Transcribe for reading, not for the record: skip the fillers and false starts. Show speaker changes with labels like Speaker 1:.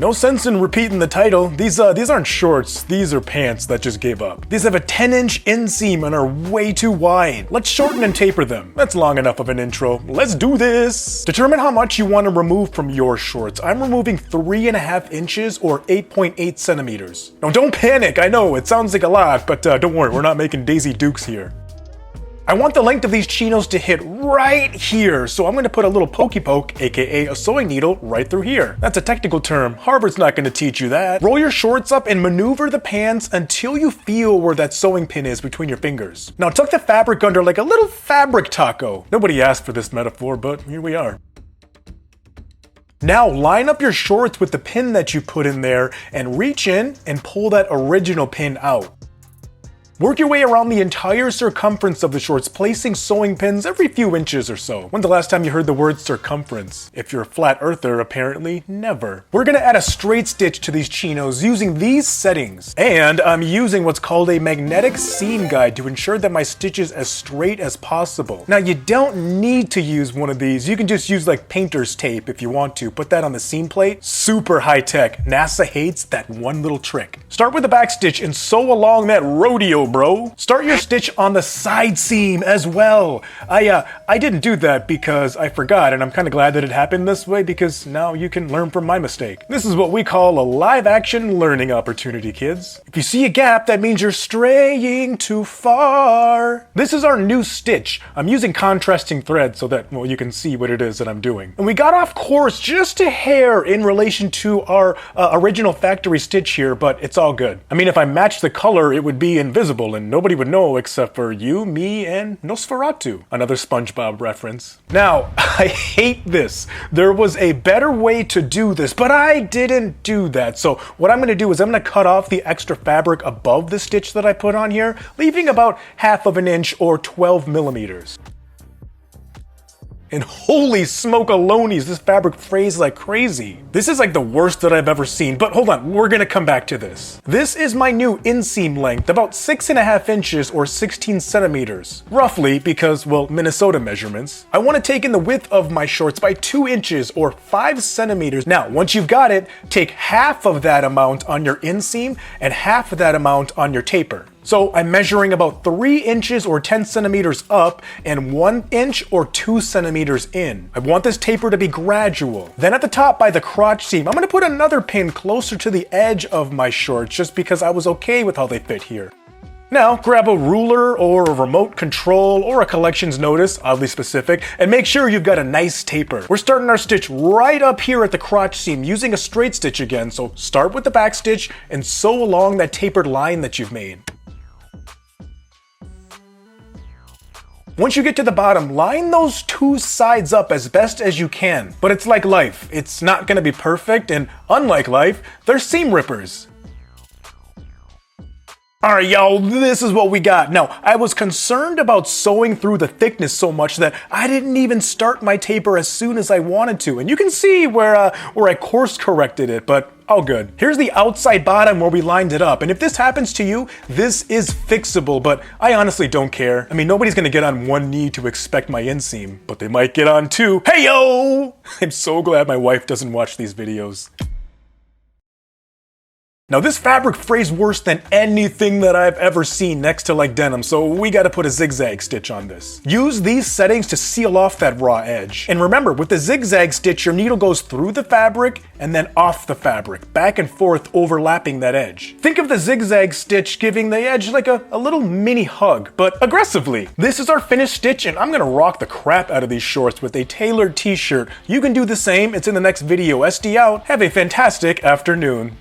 Speaker 1: No sense in repeating the title. These aren't shorts, these are pants that just gave up. These have a 10-inch inseam and are way too wide. Let's shorten and taper them. That's long enough of an intro. Let's do this. Determine how much you want to remove from your shorts. I'm removing 3.5 inches or 8.8 centimeters. Now don't panic, I know it sounds like a lot, but don't worry, we're not making Daisy Dukes here. I want the length of these chinos to hit right here, so I'm going to put a little pokey poke, aka a sewing needle, right through here. That's a technical term. Harvard's not going to teach you that. Roll your shorts up and maneuver the pants until you feel where that sewing pin is between your fingers. Now tuck the fabric under like a little fabric taco. Nobody asked for this metaphor, but here we are. Now line up your shorts with the pin that you put in there and reach in and pull that original pin out. Work your way around the entire circumference of the shorts, placing sewing pins every few inches or so. When's the last time you heard the word circumference? If you're a flat earther, apparently never. We're gonna add a straight stitch to these chinos using these settings. And I'm using what's called a magnetic seam guide to ensure that my stitch is as straight as possible. Now you don't need to use one of these. You can just use like painter's tape if you want to. Put that on the seam plate. Super high tech. NASA hates that one little trick. Start with the back stitch and sew along that rodeo, bro. Start your stitch on the side seam as well. I didn't do that because I forgot, and I'm kind of glad that it happened this way because now you can learn from my mistake. This is what we call a live action learning opportunity, kids. If you see a gap, that means you're straying too far. This is our new stitch. I'm using contrasting thread so that, well, you can see what it is that I'm doing. And we got off course just a hair in relation to our original factory stitch here, but it's all good. I mean, if I matched the color, it would be invisible and nobody would know except for you, me, and Nosferatu. Another SpongeBob reference. Now, I hate this. There was a better way to do this, but I didn't do that. So what I'm gonna do is I'm gonna cut off the extra fabric above the stitch that I put on here, leaving about 1/2 inch or 12 millimeters. And holy smoke-a-lonies, this fabric frays like crazy. This is like the worst that I've ever seen, but hold on, we're gonna come back to this. This is my new inseam length, about 6.5 inches or 16 centimeters. Roughly, because, well, Minnesota measurements. I wanna take in the width of my shorts by 2 inches or 5 centimeters. Now, once you've got it, take half of that amount on your inseam and half of that amount on your taper. So I'm measuring about 3 inches or 10 centimeters up and 1 inch or 2 centimeters in. I want this taper to be gradual. Then at the top by the crotch seam, I'm gonna put another pin closer to the edge of my shorts just because I was okay with how they fit here. Now, grab a ruler or a remote control or a collections notice, oddly specific, and make sure you've got a nice taper. We're starting our stitch right up here at the crotch seam using a straight stitch again, so start with the back stitch and sew along that tapered line that you've made. Once you get to the bottom, line those two sides up as best as you can. But it's like life. It's not gonna be perfect, and unlike life, there's seam rippers. Alright, y'all, this is what we got. Now, I was concerned about sewing through the thickness so much that I didn't even start my taper as soon as I wanted to. And you can see where I course corrected it, but all good. Here's the outside bottom where we lined it up. And if this happens to you, this is fixable, but I honestly don't care. I mean, nobody's gonna get on one knee to expect my inseam, but they might get on two. Hey yo! I'm so glad my wife doesn't watch these videos. Now this fabric frays worse than anything that I've ever seen next to like denim, so we gotta put a zigzag stitch on this. Use these settings to seal off that raw edge. And remember, with the zigzag stitch, your needle goes through the fabric and then off the fabric, back and forth overlapping that edge. Think of the zigzag stitch giving the edge like a little mini hug, but aggressively. This is our finished stitch, and I'm gonna rock the crap out of these shorts with a tailored t-shirt. You can do the same, it's in the next video. SD out, have a fantastic afternoon.